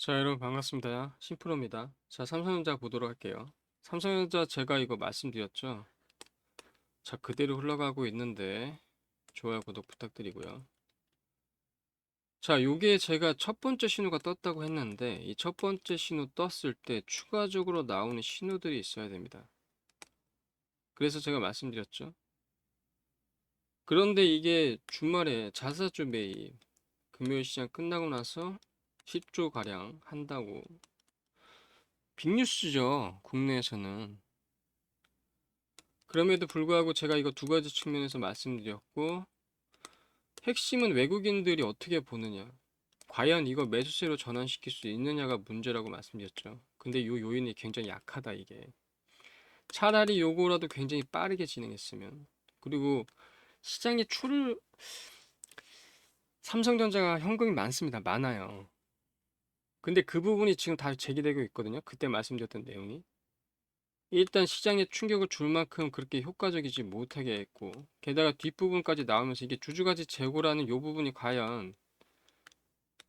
자, 여러분 반갑습니다. 신프로입니다. 자, 삼성전자 보도록 할게요. 삼성전자 제가 이거 말씀드렸죠. 자, 그대로 흘러가고 있는데 좋아요, 구독 부탁드리고요. 자, 요게 제가 첫 번째 신호가 떴다고 했는데 이 첫 번째 신호 떴을 때 추가적으로 나오는 신호들이 있어야 됩니다. 그래서 제가 말씀드렸죠. 그런데 이게 주말에 자사주 매입 금요일 시장 끝나고 나서 10조 가량 한다고 빅뉴스죠. 국내에서는. 그럼에도 불구하고 제가 이거 두 가지 측면에서 말씀드렸고, 핵심은 외국인들이 어떻게 보느냐. 과연 이거 매수세로 전환시킬 수 있느냐가 문제라고 말씀드렸죠. 근데 요 요인이 굉장히 약하다, 이게. 차라리 요거라도 굉장히 빠르게 진행했으면. 그리고 시장에 삼성전자가 현금이 많습니다. 많아요. 근데 그 부분이 지금 다 제기되고 있거든요. 그때 말씀드렸던 내용이. 일단 시장에 충격을 줄 만큼 그렇게 효과적이지 못하게 했고, 게다가 뒷부분까지 나오면서 이게 주주가치 재고라는 요 부분이 과연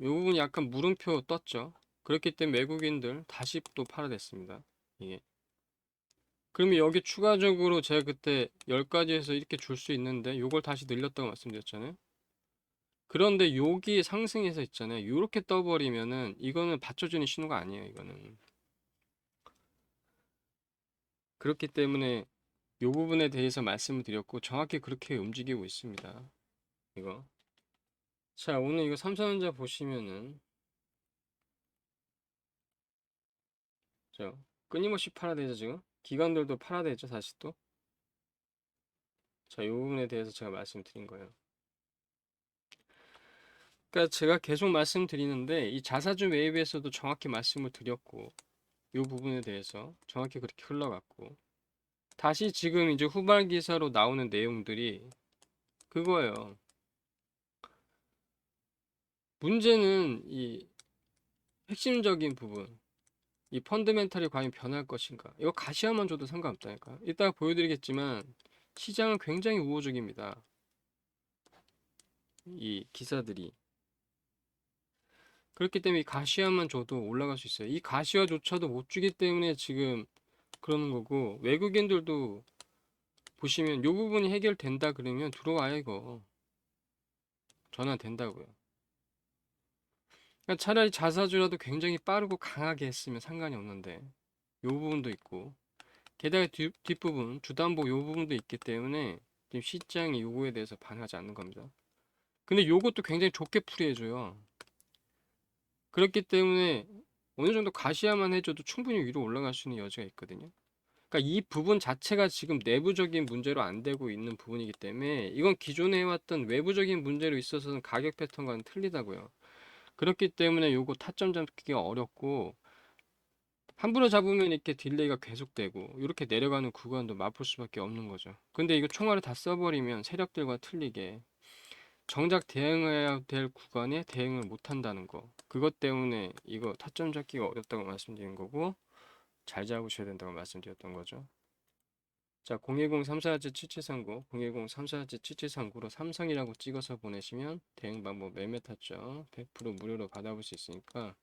요 부분이 약간 물음표 떴죠. 그렇기 때문에 외국인들 다시 또 팔아댔습니다. 이게. 그러면 여기 추가적으로 제가 그때 10가지에서 이렇게 줄 수 있는데 요걸 다시 늘렸다고 말씀드렸잖아요. 그런데 여기 상승해서 있잖아요. 요렇게 떠버리면은 이거는 받쳐주는 신호가 아니에요. 이거는. 그렇기 때문에 요 부분에 대해서 말씀을 드렸고 정확히 그렇게 움직이고 있습니다. 이거. 자, 오늘 이거 삼성전자 보시면은 저 끊임없이 팔아야 되죠, 지금? 기관들도 팔아야 되죠, 다시 또. 자, 이 부분에 대해서 제가 말씀드린 거예요. 그러니까 제가 계속 말씀드리는데 이 자사주 매입에서도 정확히 말씀을 드렸고 이 부분에 대해서 정확히 그렇게 흘러갔고 다시 지금 이제 후발 기사로 나오는 내용들이 그거예요. 문제는 이 핵심적인 부분, 이 펀드멘탈이 과연 변할 것인가? 이거 가시화만 줘도 상관없다니까. 이따가 보여드리겠지만 시장은 굉장히 우호적입니다. 이 기사들이. 그렇기 때문에 이 가시화만 줘도 올라갈 수 있어요. 이 가시화조차도 못 주기 때문에 지금 그러는 거고 외국인들도 보시면 요 부분이 해결된다 그러면 들어와요 이거. 전환된다고요. 그러니까 차라리 자사주라도 굉장히 빠르고 강하게 했으면 상관이 없는데 요 부분도 있고 게다가 뒷부분 주담보 요 부분도 있기 때문에 지금 시장이 요거에 대해서 반응하지 않는 겁니다. 근데 요것도 굉장히 좋게 풀이해줘요. 그렇기 때문에 어느 정도 가시화만 해줘도 충분히 위로 올라갈 수 있는 여지가 있거든요. 그러니까 이 부분 자체가 지금 내부적인 문제로 안 되고 있는 부분이기 때문에 이건 기존에 해왔던 외부적인 문제로 있어서는 가격 패턴과는 틀리다고요. 그렇기 때문에 요거 타점 잡기가 어렵고 함부로 잡으면 이렇게 딜레이가 계속되고 이렇게 내려가는 구간도 맛볼 수밖에 없는 거죠. 근데 이거 총알을 다 써버리면 세력들과 틀리게 정작 대응해야 될 구간에 대응을 못 한다는 거. 그것 때문에 이거 타점 잡기가 어렵다고 말씀드린 거고 잘 잡으셔야 된다고 말씀드렸던 거죠. 자, 010-3447-7739, 010-3447-7739로 삼성이라고 찍어서 보내시면 대응 방법 매매 타점 100% 무료로 받아볼 수 있으니까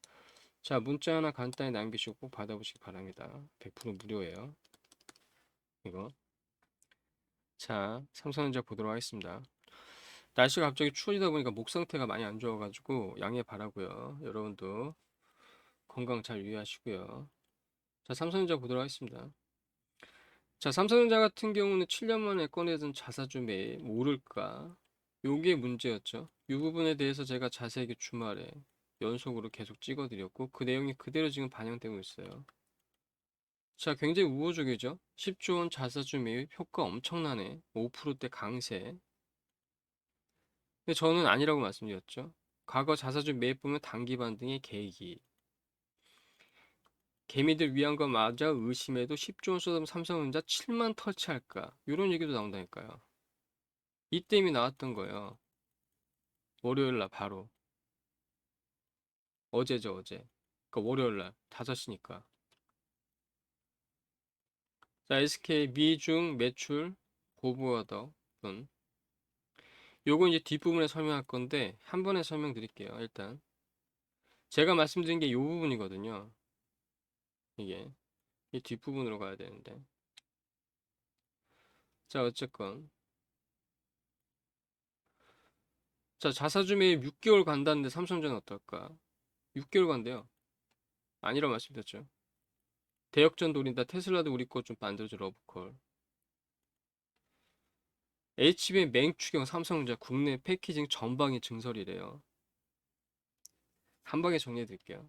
자, 문자 하나 간단히 남기시고 꼭 받아보시기 바랍니다. 100% 무료예요. 이거. 자, 삼성전자 보도록 하겠습니다. 날씨가 갑자기 추워지다 보니까 목 상태가 많이 안 좋아가지고 양해 바라고요. 여러분도 건강 잘 유의하시고요. 자, 삼성전자 보도록 하겠습니다. 자, 삼성전자 같은 경우는 7년 만에 꺼내든 자사주 매입 오를까? 요게 문제였죠. 이 부분에 대해서 제가 자세하게 주말에 연속으로 계속 찍어드렸고 그 내용이 그대로 지금 반영되고 있어요. 자, 굉장히 우호적이죠. 10조 원 자사주 매입 효과 엄청나네. 5%대 강세. 근데 저는 아니라고 말씀드렸죠. 과거 자사주 매입 보면 단기 반등의 계기. 개미들 위한 거 맞아 의심해도 10조 원 쏟으면 삼성전자 7만 터치할까? 이런 얘기도 나온다니까요. 이때문에 나왔던 거예요. 월요일 날 바로. 어제죠, 어제. 그러니까 월요일 날 5시니까. 자, SK 미중 매출 고부하다 분. 요거 이제 뒷부분에 설명할 건데 한 번에 설명드릴게요. 일단 제가 말씀드린 게 이 부분이거든요. 이게 이 뒷부분으로 가야 되는데. 자, 어쨌건. 자, 자사주 매입 6개월 간다는데 삼성전자 어떨까? 6개월 간대요. 아니라 말씀드렸죠. 대역전 노린다. 테슬라도 우리 거 좀 만들어줘, 러브콜. HBM 맹추경 삼성전자 국내 패키징 전방위 증설이래요. 한 방에 정리해 드릴게요.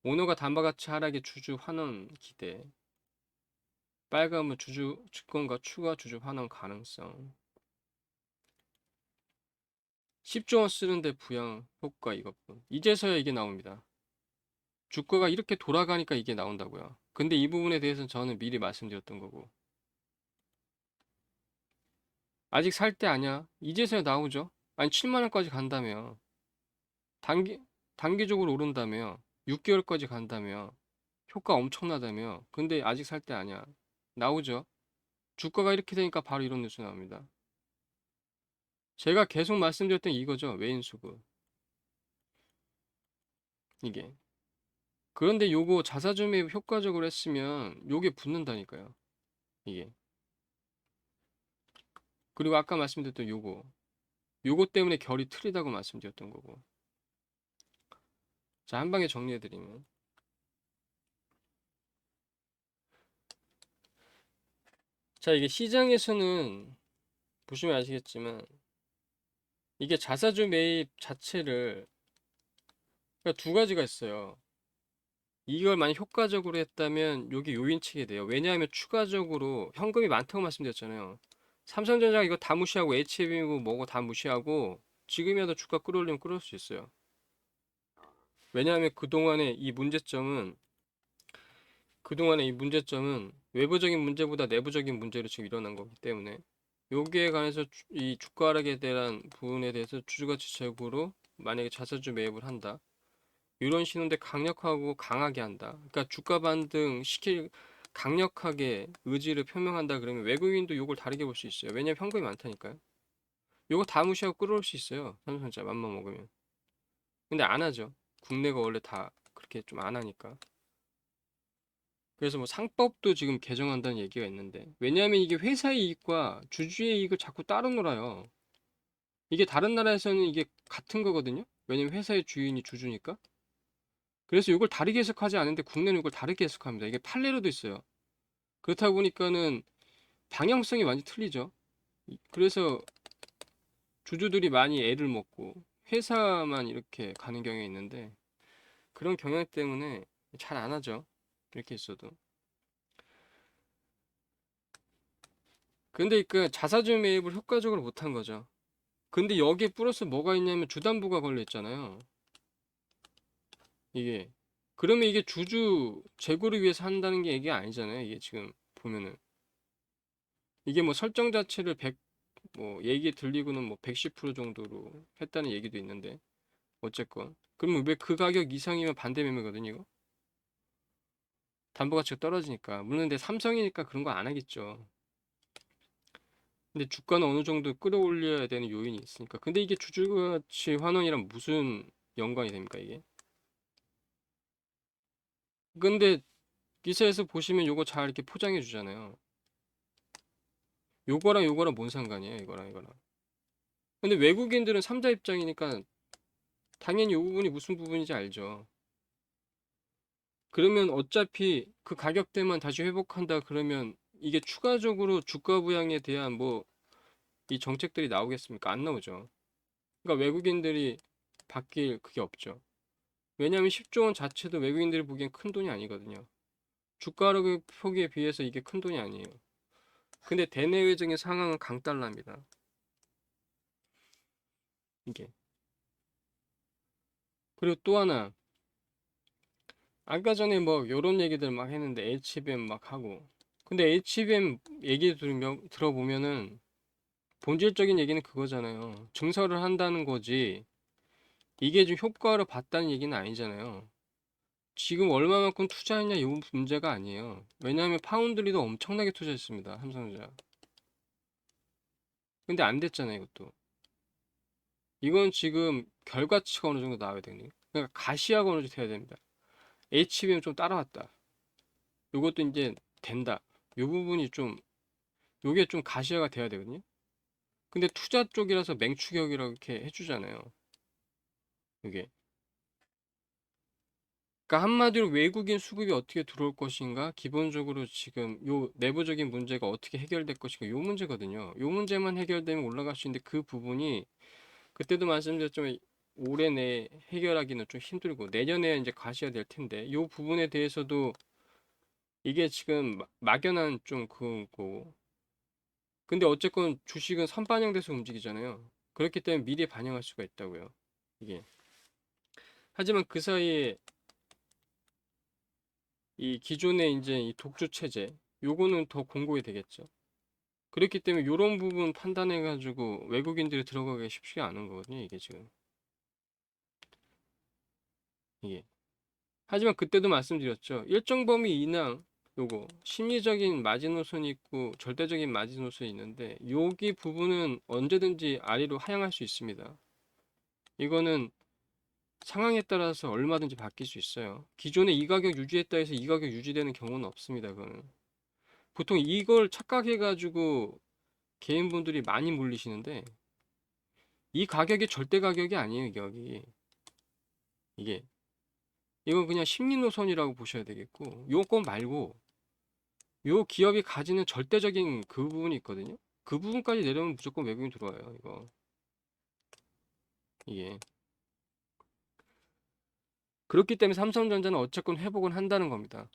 오너가 담바가치 하락에 주주 환원 기대. 빨간은 주주 증권가 추가 주주 환원 가능성. 10조 원 쓰는데 부양 효과 이것뿐. 이제서야 이게 나옵니다. 주가가 이렇게 돌아가니까 이게 나온다고요. 근데 이 부분에 대해서는 저는 미리 말씀드렸던 거고. 아직 살 때 아니야. 이제서야 나오죠. 아니 7만 원까지 간다며. 단기 단기적으로 오른다며. 6개월까지 간다며. 효과 엄청나다며. 근데 아직 살 때 아니야. 나오죠. 주가가 이렇게 되니까 바로 이런 뉴스 나옵니다. 제가 계속 말씀드렸던 이거죠. 외인수급. 이게. 그런데 요거 자사주 매입 효과적으로 했으면 요게 붙는다니까요. 이게. 그리고 아까 말씀드렸던 요거 때문에 결이 틀리다고 말씀드렸던 거고. 자, 한 방에 정리해드리면. 자, 이게 시장에서는 보시면 아시겠지만 이게 자사주 매입 자체를 그러니까 두 가지가 있어요. 이걸 만약 효과적으로 했다면 요게 요인치게 돼요. 왜냐하면 추가적으로 현금이 많다고 말씀드렸잖아요. 삼성전자가 이거 다 무시하고 HBM이고 뭐고 다 무시하고 지금이라도 주가 끌어올리면 끌어올 수 있어요. 왜냐하면 그동안의 이 문제점은 외부적인 문제보다 내부적인 문제로 지금 일어난 거기 때문에 여기에 관해서 이 주가 하락에 대한 부분에 대해서 주주가치적으로 만약에 자사주 매입을 한다. 이런 신호인데 강력하고 강하게 한다. 그러니까 주가 반등 시킬 강력하게 의지를 표명한다 그러면 외국인도 이걸 다르게 볼 수 있어요. 왜냐면 현금이 많다니까요. 이거 다 무시하고 끌어올 수 있어요. 삼성전자 맘만 먹으면. 근데 안 하죠. 국내가 원래 다 그렇게 좀 안 하니까. 그래서 뭐 상법도 지금 개정한다는 얘기가 있는데 왜냐하면 이게 회사의 이익과 주주의 이익을 자꾸 따로 놀아요. 이게 다른 나라에서는 이게 같은 거거든요. 왜냐면 회사의 주인이 주주니까. 그래서 이걸 다르게 해석하지 않는데 국내는 이걸 다르게 해석합니다. 이게 판례로도 있어요. 그렇다 보니까는 방향성이 많이 틀리죠. 그래서 주주들이 많이 애를 먹고 회사만 이렇게 가는 경향이 있는데 그런 경향 때문에 잘 안 하죠. 이렇게 있어도. 근데 그 자사주 매입을 효과적으로 못한 거죠. 근데 여기에 플러스 뭐가 있냐면 주담보가 걸려 있잖아요. 이게. 그러면 이게 주주 재고를 위해서 한다는 게 이게 아니잖아요. 이게 지금 보면은. 이게 뭐 설정 자체를 100, 뭐 얘기 들리고는 뭐 110% 정도로 했다는 얘기도 있는데. 어쨌건. 그러면 왜 그 가격 이상이면 반대 매매거든요, 이거? 담보 가치가 떨어지니까. 물론 근데 삼성이니까 그런 거 안 하겠죠. 근데 주가는 어느 정도 끌어올려야 되는 요인이 있으니까. 근데 이게 주주가치 환원이랑 무슨 연관이 됩니까, 이게? 근데 기사에서 보시면 요거 잘 이렇게 포장해 주잖아요. 요거랑 요거랑 뭔 상관이에요, 이거랑 이거랑. 근데 외국인들은 삼자 입장이니까 당연히 요 부분이 무슨 부분인지 알죠. 그러면 어차피 그 가격대만 다시 회복한다 그러면 이게 추가적으로 주가 부양에 대한 뭐 이 정책들이 나오겠습니까? 안 나오죠. 그러니까 외국인들이 바뀔 그게 없죠. 왜냐하면 10조 원 자체도 외국인들이 보기엔 큰 돈이 아니거든요. 주가 하락 폭에 비해서 이게 큰 돈이 아니에요. 근데 대내외적인 상황은 강달러입니다. 이게. 그리고 또 하나, 아까 전에 뭐 요런 얘기들 막 했는데 HBM 막 하고. 근데 HBM 얘기 들어보면은 본질적인 얘기는 그거잖아요. 증설을 한다는 거지. 이게 좀 효과를 봤다는 얘기는 아니잖아요. 지금 얼마만큼 투자했냐 이 문제가 아니에요. 왜냐하면 파운드리도 엄청나게 투자했습니다. 삼성전자. 근데 안 됐잖아요, 이것도. 이건 지금 결과치가 어느 정도 나와야 되니? 그러니까 가시화가 어느 정도 돼야 됩니다. HBM 좀 따라왔다. 요것도 이제 된다. 요 부분이 좀 요게 좀 가시화가 돼야 되거든요. 근데 투자 쪽이라서 맹추격이라고 이렇게 해주잖아요. 이게. 그러니까 한마디로 외국인 수급이 어떻게 들어올 것인가? 기본적으로 지금 요 내부적인 문제가 어떻게 해결될 것인가? 요 문제거든요. 요 문제만 해결되면 올라갈 수 있는데 그 부분이 그때도 말씀드렸지만 올해 내 해결하기는 좀 힘들고 내년에 이제 가셔야 될 텐데 요 부분에 대해서도 이게 지금 막연한 좀 그거고 근데 어쨌건 주식은 선반영돼서 움직이잖아요. 그렇기 때문에 미리 반영할 수가 있다고요. 이게. 하지만 그 사이에 이 기존의 이제 이 독주 체제 요거는 더 공고히 되겠죠. 그렇기 때문에 요런 부분 판단해 가지고 외국인들이 들어가기 쉽지가 않은 거거든요. 이게 지금. 이게. 하지만 그때도 말씀드렸죠. 일정 범위 이상 요거 심리적인 마지노선이 있고 절대적인 마지노선이 있는데 여기 부분은 언제든지 아래로 하향할 수 있습니다. 이거는 상황에 따라서 얼마든지 바뀔 수 있어요. 기존에 이 가격 유지했다 해서 이 가격 유지되는 경우는 없습니다. 그거는. 보통 이걸 착각해가지고 개인분들이 많이 물리시는데 이 가격이 절대 가격이 아니에요. 여기. 이게. 이건 그냥 심리 노선이라고 보셔야 되겠고 요건 말고 요 기업이 가지는 절대적인 그 부분이 있거든요. 그 부분까지 내려오면 무조건 외국인 들어와요. 이거. 이게. 그렇기 때문에 삼성전자는 어쨌건 회복은 한다는 겁니다.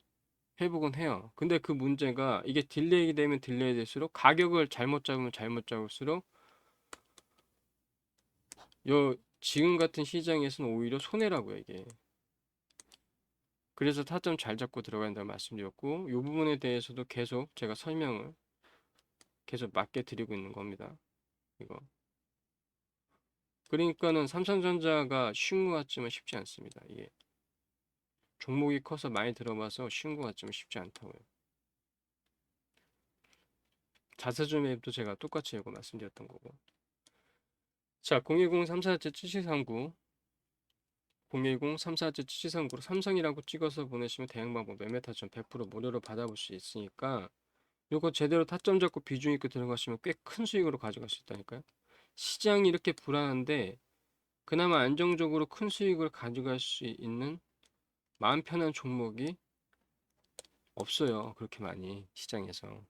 회복은 해요. 근데 그 문제가 이게 딜레이 되면 딜레이 될수록 가격을 잘못 잡으면 잘못 잡을수록 요 지금 같은 시장에서는 오히려 손해라고요, 이게. 그래서 타점 잘 잡고 들어가야 된다고 말씀드렸고 요 부분에 대해서도 계속 제가 설명을 계속 맞게 드리고 있는 겁니다. 이거. 그러니까는 삼성전자가 쉬운 것 같지만 쉽지 않습니다. 이게. 종목이 커서 많이 들어봐서 쉬운 것 같지만 쉽지 않다고요. 자사주 매입도 제가 똑같이 이거 말씀드렸던 거고. 자, 010-3477-7739 010-3477-7739로 삼성이라고 찍어서 보내시면 대응 방법 매매 타점 100% 무료로 받아볼 수 있으니까 요거 제대로 타점 잡고 비중 있게 들어가시면 꽤 큰 수익으로 가져갈 수 있다니까요. 시장이 이렇게 불안한데 그나마 안정적으로 큰 수익을 가져갈 수 있는 마음 편한 종목이 없어요. 그렇게 많이 시장에서.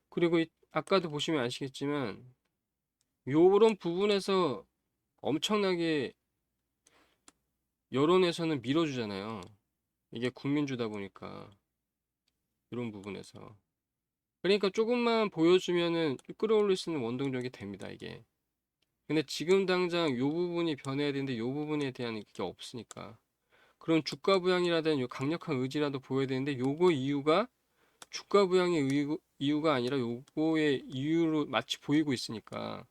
그리고 아까도 보시면 아시겠지만 요런 부분에서 엄청나게 여론에서는 밀어주잖아요. 이게 국민주다 보니까 이런 부분에서. 그러니까 조금만 보여주면은 끌어올릴 수 있는 원동력이 됩니다, 이게. 근데 지금 당장 요 부분이 변해야 되는데 요 부분에 대한 게 없으니까. 그런 주가 부양이라든 요 강력한 의지라도 보여야 되는데 요거 이유가 주가 부양의 이유가 아니라 요거의 이유로 마치 보이고 있으니까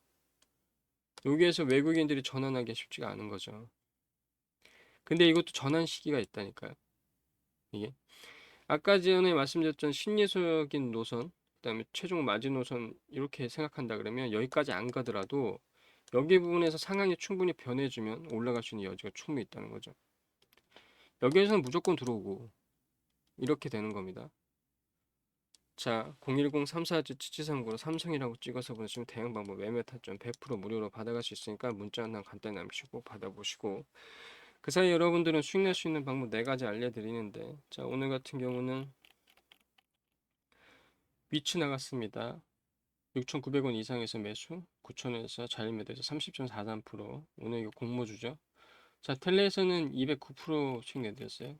여기에서 외국인들이 전환하기 쉽지가 않은 거죠. 근데 이것도 전환 시기가 있다니까요. 이게. 아까 전에 말씀드렸던 심리적인 노선, 그다음에 최종 마지노선 이렇게 생각한다 그러면 여기까지 안 가더라도 여기 부분에서 상황이 충분히 변해주면 올라갈 수 있는 여지가 충분히 있다는 거죠. 여기에서는 무조건 들어오고 이렇게 되는 겁니다. 자, 010-3477-7739로 삼성이라고 찍어서 보내시면 대응 방법 매매 타점 100% 무료로 받아갈 수 있으니까 문자 하나 간단히 남기시고 받아보시고 그 사이 여러분들은 수익 낼 수 있는 방법 4가지 알려드리는데 자, 오늘 같은 경우는 위치 나갔습니다. 6,900원 이상에서 매수, 9,000원에서 자리 매도해서 30.43%. 오늘 이거 공모주죠. 자, 텔레에서는 209% 수익 내드렸어요.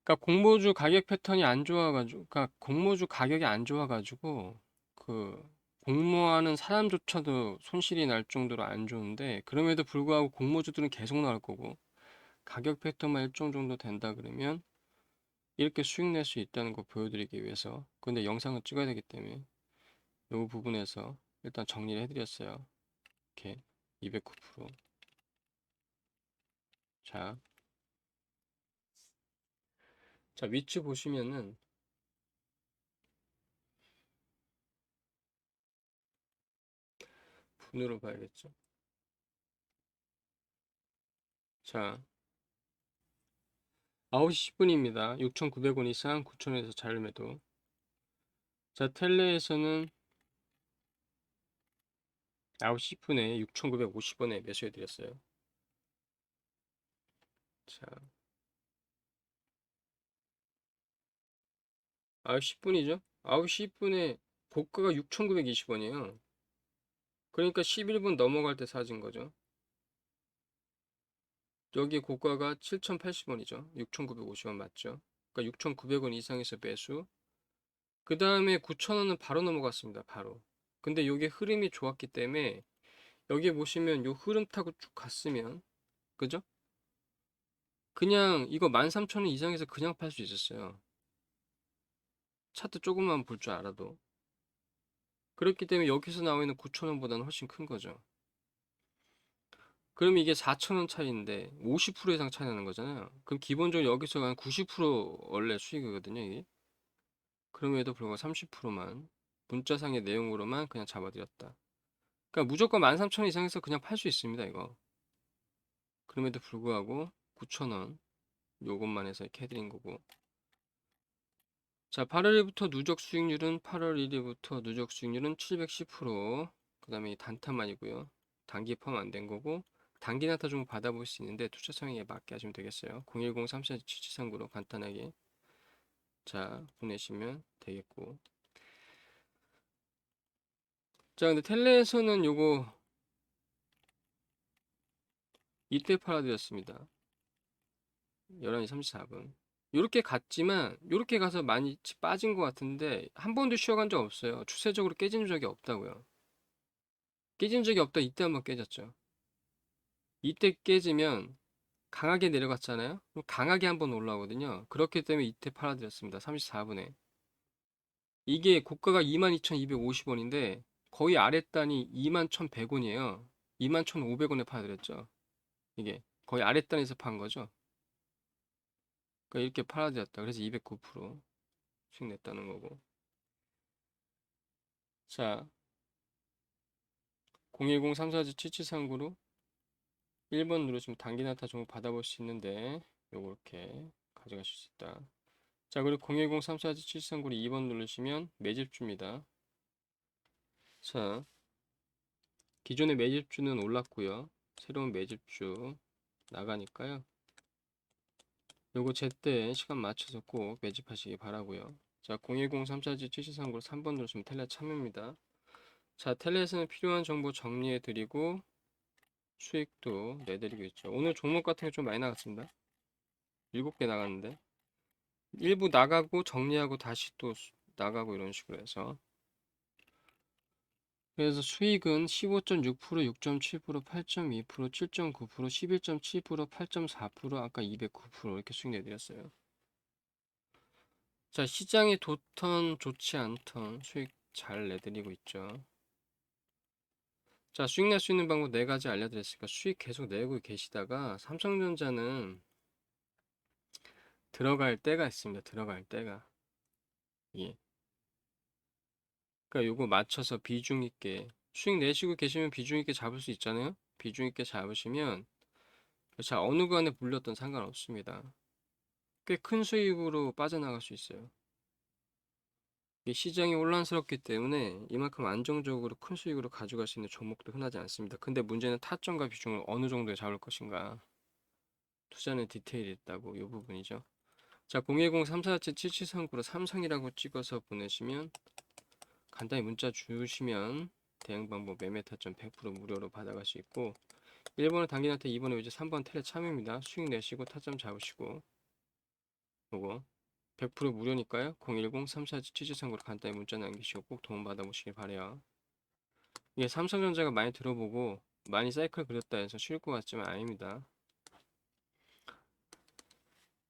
그러니까 공모주 가격 패턴이 안 좋아가지고, 그러니까 공모주 가격이 안 좋아가지고, 그 공모하는 사람조차도 손실이 날 정도로 안 좋은데, 그럼에도 불구하고 공모주들은 계속 나올 거고, 가격 패턴만 일정 정도 된다 그러면 이렇게 수익 낼 수 있다는 거 보여드리기 위해서. 근데 영상을 찍어야 되기 때문에 이 부분에서 일단 정리를 해드렸어요. 이렇게 209%. 자, 자 위치 보시면은 분으로 봐야겠죠. 자, 9시 10분입니다. 6,900원 이상 9,000원에서 자율 매도. 자, 텔레에서는 9시 10분에 6,950원에 매수해드렸어요. 자, 9시 10분이죠? 9시 10분에 고가가 6,920원이에요. 그러니까 11분 넘어갈 때 사진 거죠. 여기 고가가 7,080원이죠. 6,950원 맞죠? 그러니까 6,900원 이상에서 매수. 그 다음에 9,000원은 바로 넘어갔습니다. 바로. 근데 이게 흐름이 좋았기 때문에 여기 보시면 요 흐름 타고 쭉 갔으면 그죠? 그냥 이거 13,000원 이상에서 그냥 팔 수 있었어요. 차트 조금만 볼 줄 알아도. 그렇기 때문에 여기서 나와 있는 9,000원보다는 훨씬 큰 거죠. 그럼 이게 4,000원 차이인데 50% 이상 차이 나는 거잖아요. 그럼 기본적으로 여기서 한 90% 원래 수익이거든요, 이게. 그럼에도 불구하고 30%만 문자상의 내용으로만 그냥 잡아드렸다. 그러니까 무조건 13,000원 이상에서 그냥 팔 수 있습니다, 이거. 그럼에도 불구하고 9,000원 요것만 해서 이렇게 해드린 거고. 자, 8월 1일부터 누적 수익률은 8월 1일부터 누적 수익률은 710%. 그 다음에 이 단타만이고요. 단기 포함 안 된 거고. 단기 나타 좀 받아볼 수 있는데 투자 성향에 맞게 하시면 되겠어요. 010-347739로 간단하게 자 보내시면 되겠고. 자, 근데 텔레에서는 요거 이때 팔아드렸습니다. 11시 34분. 요렇게 갔지만 요렇게 가서 많이 빠진 것 같은데 한 번도 쉬어간 적 없어요. 추세적으로 깨진 적이 없다고요. 깨진 적이 없다. 이때 한번 깨졌죠. 이때 깨지면 강하게 내려갔잖아요. 그럼 강하게 한번 올라오거든요. 그렇기 때문에 이때 팔아드렸습니다. 34분에. 이게 고가가 22,250원인데 거의 아랫단이 21,100원이에요. 21,500원에 팔아드렸죠. 이게 거의 아랫단에서 판 거죠. 그러니까 이렇게 팔아드렸다. 그래서 209% 수익 냈다는 거고. 자, 010-347739로 1번 누르시면 단기 나타 종목 받아볼 수 있는데 요거 이렇게 가져가실 수 있다. 자, 그리고 010-347739로 2번 누르시면 매집주입니다. 자, 기존의 매집주는 올랐고요. 새로운 매집주 나가니까요. 요거 제때 시간 맞춰서 꼭 매집하시기 바라고요. 자, 010-347739로 3번 누르시면 텔레 참여입니다. 자, 텔레에서는 필요한 정보 정리해 드리고 수익도 내드리고 있죠. 오늘 종목 같은 게 좀 많이 나갔습니다. 7개 나갔는데 일부 나가고 정리하고 다시 또 나가고 이런 식으로 해서 그래서 수익은 15.6%, 6.7%, 8.2%, 7.9%, 11.7%, 8.4%, 아까 209% 이렇게 수익 내드렸어요. 자, 시장이 좋던 좋지 않던 수익 잘 내드리고 있죠. 자, 수익 낼 수 있는 방법 4가지 알려드렸으니까 수익 계속 내고 계시다가 삼성전자는 들어갈 때가 있습니다. 들어갈 때가. 예. 그러니까 요거 맞춰서 비중 있게 수익 내시고 계시면 비중 있게 잡을 수 있잖아요. 비중 있게 잡으시면 자, 어느 구간에 물렸던 상관없습니다. 꽤 큰 수익으로 빠져나갈 수 있어요. 이게 시장이 혼란스럽기 때문에 이만큼 안정적으로 큰 수익으로 가져갈 수 있는 종목도 흔하지 않습니다. 근데 문제는 타점과 비중을 어느 정도에 잡을 것인가. 투자는 디테일이 있다고 이 부분이죠. 자, 010-3477-7739로 삼성이라고 찍어서 보내시면 간단히 문자 주시면 대응 방법 매매 타점 100% 무료로 받아갈 수 있고 1번은 당기나타 2번은 이제 3번 텔레 참여입니다. 수익 내시고 타점 잡으시고 요거 100% 무료니까요. 010-3477-7739로 간단히 문자 남기시고 꼭 도움 받아보시길 바래요. 이게 삼성전자가 많이 들어보고 많이 사이클 그렸다 해서 쉬울 것 같지만 아닙니다.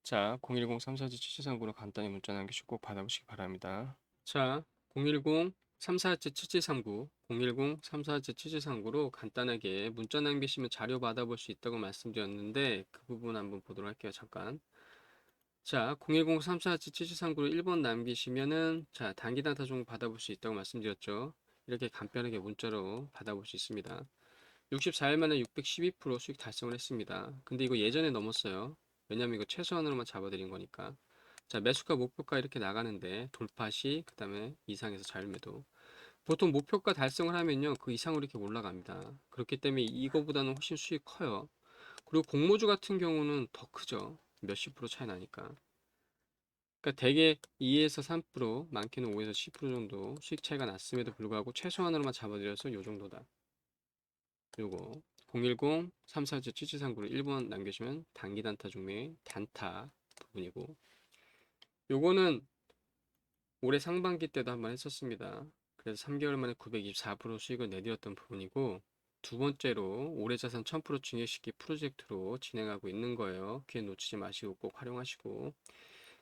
자, 010-3477-7739로 간단히 문자 남기시고 꼭 받아보시기 바랍니다. 자, 010-3477-7739, 010-3477-7739로 간단하게 문자 남기시면 자료 받아볼 수 있다고 말씀드렸는데 그 부분 한번 보도록 할게요. 잠깐. 자, 010-3477-7739로 1번 남기시면은 자, 단기 단타 종목 받아볼 수 있다고 말씀드렸죠. 이렇게 간편하게 문자로 받아볼 수 있습니다. 64일 만에 612% 수익 달성을 했습니다. 근데 이거 예전에 넘었어요. 왜냐면 이거 최소한으로만 잡아드린 거니까. 자, 매수가 목표가 이렇게 나가는데 돌파 시 그다음에 이상에서 자율매도. 보통 목표가 달성을 하면요 그 이상으로 이렇게 올라갑니다. 그렇기 때문에 이거보다는 훨씬 수익 커요. 그리고 공모주 같은 경우는 더 크죠. 몇십 프로 차이 나니까. 그러니까 대개 2에서 3%, 많게는 5에서 10% 정도 수익 차이가 났음에도 불구하고 최소한으로만 잡아드려서 요 정도다. 요거 010-347-7739로 1번 남겨주시면 단기 단타 중매 단타 부분이고, 요거는 올해 상반기 때도 한번 했었습니다. 그래서 3개월 만에 924% 수익을 내드렸던 부분이고, 두 번째로 올해 자산 1000% 증액시키 프로젝트로 진행하고 있는 거예요. 기회 놓치지 마시고 꼭 활용하시고,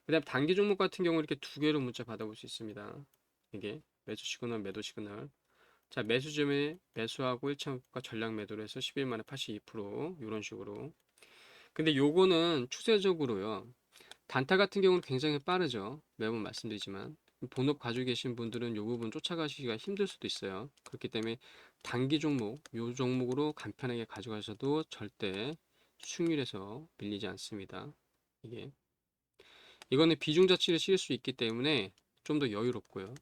그 다음 단기 종목 같은 경우 이렇게 두 개로 문자 받아볼 수 있습니다. 이게 매수 시그널, 매도 시그널. 자, 매수점에 매수하고 1차목과 전량 매도를 해서 10일 만에 82% 이런 식으로. 근데 요거는 추세적으로요. 단타 같은 경우는 굉장히 빠르죠. 매번 말씀드리지만. 본업 가지고 계신 분들은 요 부분 쫓아가시기가 힘들 수도 있어요. 그렇기 때문에 단기 종목, 요 종목으로 간편하게 가져가셔도 절대 수익률에서 밀리지 않습니다. 이게. 이거는 비중 자체를 실을 수 있기 때문에 좀 더 여유롭고요.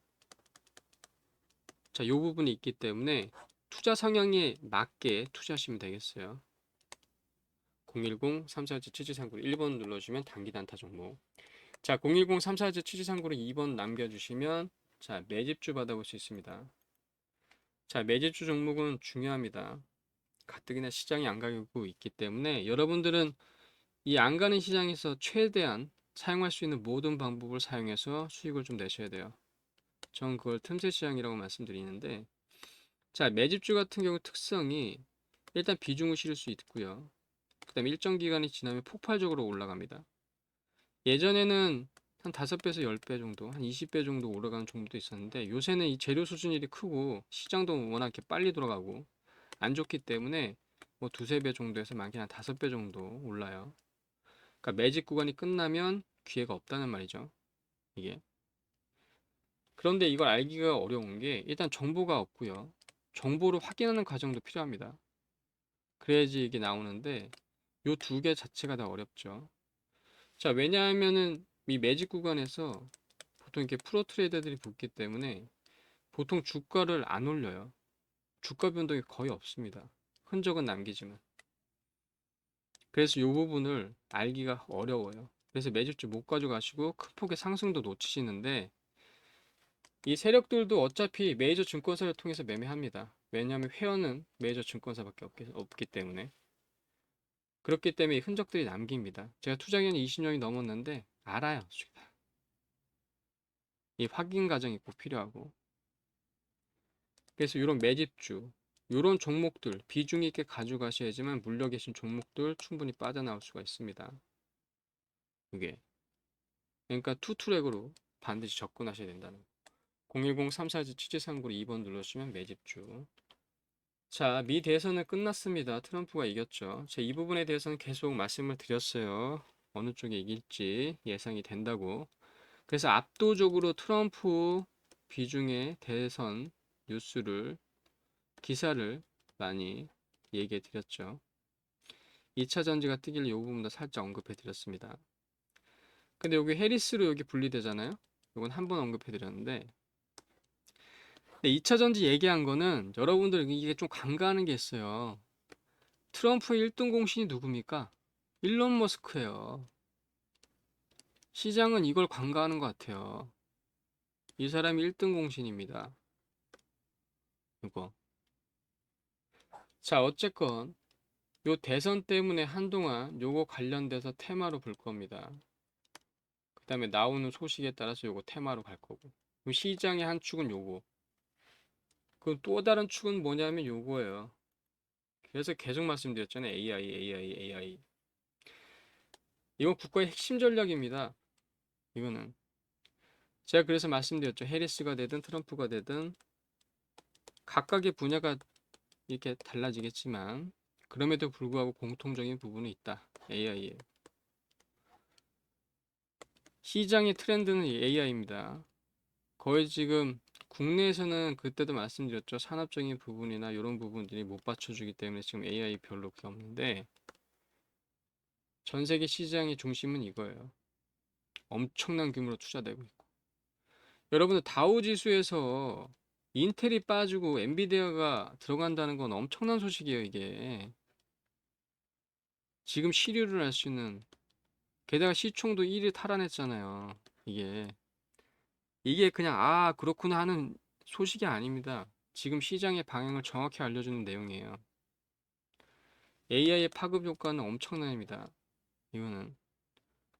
자, 요 부분이 있기 때문에 투자 성향에 맞게 투자하시면 되겠어요. 010-347-7739 1번 눌러주시면 단기 단타 종목. 자, 010-347-7739로 2번 남겨주시면 자, 매집주 받아볼 수 있습니다. 자, 매집주 종목은 중요합니다. 가뜩이나 시장이 안 가고 있기 때문에 여러분들은 이 안 가는 시장에서 최대한 사용할 수 있는 모든 방법을 사용해서 수익을 좀 내셔야 돼요. 전 그걸 틈새 시장이라고 말씀드리는데, 자, 매집주 같은 경우 특성이 일단 비중을 실을 수 있고요. 그 다음에 일정 기간이 지나면 폭발적으로 올라갑니다. 예전에는 한 5배에서 10배 정도, 한 20배 정도 올라가는 종목도 있었는데, 요새는 이 재료 수준이 크고 시장도 워낙 이렇게 빨리 돌아가고 안 좋기 때문에 뭐 두세 배 정도에서 많게는 한 5배 정도 올라요. 그러니까 매집 구간이 끝나면 기회가 없다는 말이죠. 이게. 그런데 이걸 알기가 어려운 게 일단 정보가 없고요. 정보를 확인하는 과정도 필요합니다. 그래야지 이게 나오는데 요 두 개 자체가 다 어렵죠. 자, 왜냐하면은 이 매직 구간에서 보통 이렇게 프로 트레이더들이 붙기 때문에 보통 주가를 안 올려요. 주가 변동이 거의 없습니다. 흔적은 남기지만. 그래서 이 부분을 알기가 어려워요. 그래서 매집주 못 가져가시고 큰 폭의 상승도 놓치시는데, 이 세력들도 어차피 메이저 증권사를 통해서 매매합니다. 왜냐하면 회원은 메이저 증권사밖에 없기 때문에. 그렇기 때문에 흔적들이 남깁니다. 제가 투자 기간이 20년이 넘었는데 알아요. 이 확인 과정이 꼭 필요하고. 그래서 이런 매집주, 이런 종목들 비중 있게 가져가셔야지만 물려 계신 종목들 충분히 빠져나올 수가 있습니다. 이게. 그러니까 투트랙으로 반드시 접근하셔야 된다는 거. 010-347-7739로 2번 눌러주시면 매집주. 자, 미 대선은 끝났습니다. 트럼프가 이겼죠. 자, 이 부분에 대해서는 계속 말씀을 드렸어요. 어느 쪽이 이길지 예상이 된다고. 그래서 압도적으로 트럼프 비중의 대선 뉴스를, 기사를 많이 얘기해 드렸죠. 2차 전지가 뜨길래 이 부분도 살짝 언급해 드렸습니다. 근데 여기 해리스로 여기 분리되잖아요. 이건 한 번 언급해 드렸는데, 근데 2차 전지 얘기한 거는 여러분들 이게 좀 간과하는 게 있어요. 트럼프의 1등 공신이 누굽니까? 일론 머스크예요. 시장은 이걸 간과하는 것 같아요. 이 사람이 1등 공신입니다. 이거. 자, 어쨌건 요 대선 때문에 한동안 요거 관련돼서 테마로 볼 겁니다. 그 다음에 나오는 소식에 따라서 요거 테마로 갈 거고. 그럼 시장의 한 축은 요거. 그럼 또 다른 축은 뭐냐면 요거예요. 그래서 계속 말씀드렸잖아요. AI. 이건 국가의 핵심 전략입니다. 이거는. 제가 그래서 말씀드렸죠. 해리스가 되든 트럼프가 되든 각각의 분야가 이렇게 달라지겠지만 그럼에도 불구하고 공통적인 부분이 있다. AI에. 시장의 트렌드는 AI입니다. 거의 지금 국내에서는 그때도 말씀드렸죠. 산업적인 부분이나 이런 부분들이 못 받쳐주기 때문에 지금 AI 별로 그게 없는데 전 세계 시장의 중심은 이거예요. 엄청난 규모로 투자되고 있고. 여러분들 다우지수에서 인텔이 빠지고 엔비디아가 들어간다는 건 엄청난 소식이에요, 이게. 지금 시류를 알 수 있는, 게다가 시총도 1위 탈환했잖아요. 이게 그냥, 아, 그렇구나 하는 소식이 아닙니다. 지금 시장의 방향을 정확히 알려주는 내용이에요. AI의 파급 효과는 엄청납니다. 이거는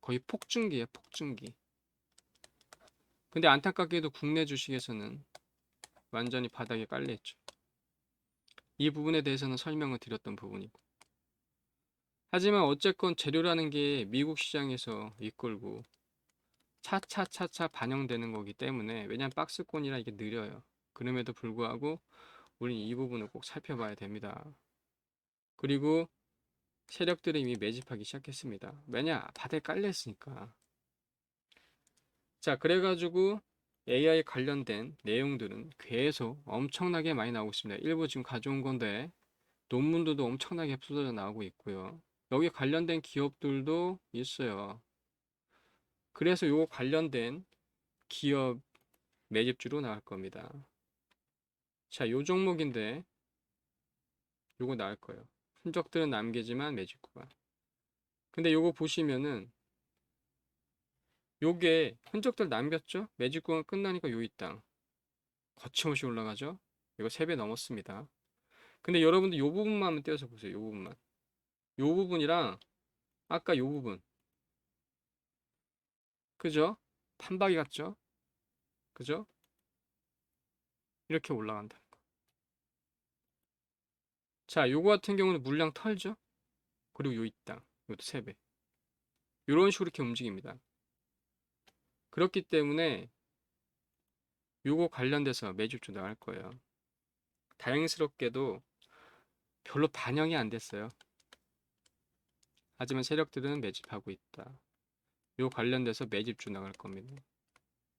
거의 폭증기예요, 폭증기. 근데 안타깝게도 국내 주식에서는 완전히 바닥에 깔려있죠. 이 부분에 대해서는 설명을 드렸던 부분이고. 하지만 어쨌건 재료라는 게 미국 시장에서 이끌고 차차차차 반영되는 거기 때문에 왜냐면 박스권이라 이게 느려요. 그럼에도 불구하고 우린 이 부분을 꼭 살펴봐야 됩니다. 그리고 세력들이 이미 매집하기 시작했습니다. 왜냐? 바닥에 깔려있으니까. 자, 그래가지고 AI 관련된 내용들은 계속 엄청나게 많이 나오고 있습니다. 일부 지금 가져온 건데 논문들도 엄청나게 쏟아져 나오고 있고요. 여기 관련된 기업들도 있어요. 그래서 요거 관련된 기업 매집주로 나갈 겁니다. 자, 요 종목인데 요거 나올 거예요. 흔적들은 남기지만 매집구가. 근데 요거 보시면은 요게 흔적들 남겼죠? 매집구가 끝나니까 요 이 땅 거침없이 올라가죠? 이거 3배 넘었습니다. 근데 여러분들 요 부분만 한번 떼어서 보세요. 요 부분만. 요 부분이랑 아까 요 부분. 그죠? 판박이 같죠? 그죠? 이렇게 올라간다. 자, 요거 같은 경우는 물량 털죠? 그리고 요 이 땅. 요것도 3배. 요런 식으로 이렇게 움직입니다. 그렇기 때문에 요거 관련돼서 매집주 나갈 거예요. 다행스럽게도 별로 반영이 안 됐어요. 하지만 세력들은 매집하고 있다. 요 관련돼서 매집주 나갈 겁니다.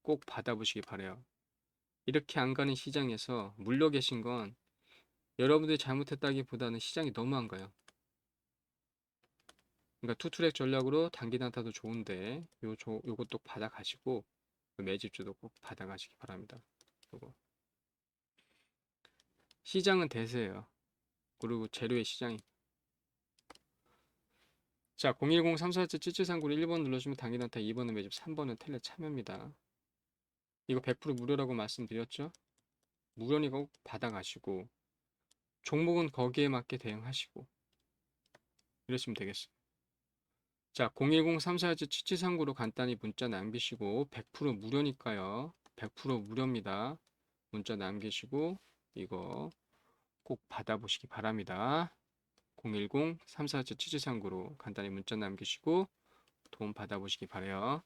꼭 받아보시기 바래요. 이렇게 안 가는 시장에서 물려 계신 건 여러분들이 잘못했다기보다는 시장이 너무 안 가요. 그러니까 투트랙 전략으로 단기 단타도 좋은데 요것도 받아가시고 매집주도 꼭 받아가시기 바랍니다. 요거. 시장은 대세예요. 그리고 재료의 시장이. 자, 010-347-7739를 1번 눌러주면 단기 단타, 2번은 매집, 3번은 텔레 참여입니다. 이거 100% 무료라고 말씀드렸죠? 무료니까 꼭 받아가시고 종목은 거기에 맞게 대응하시고 이러시면 되겠어요. 자, 010-347-7739로 간단히 문자 남기시고 100% 무료니까요. 100% 무료입니다. 문자 남기시고 이거 꼭 받아보시기 바랍니다. 010-347-7739로 간단히 문자 남기시고 도움 받아보시기 바래요.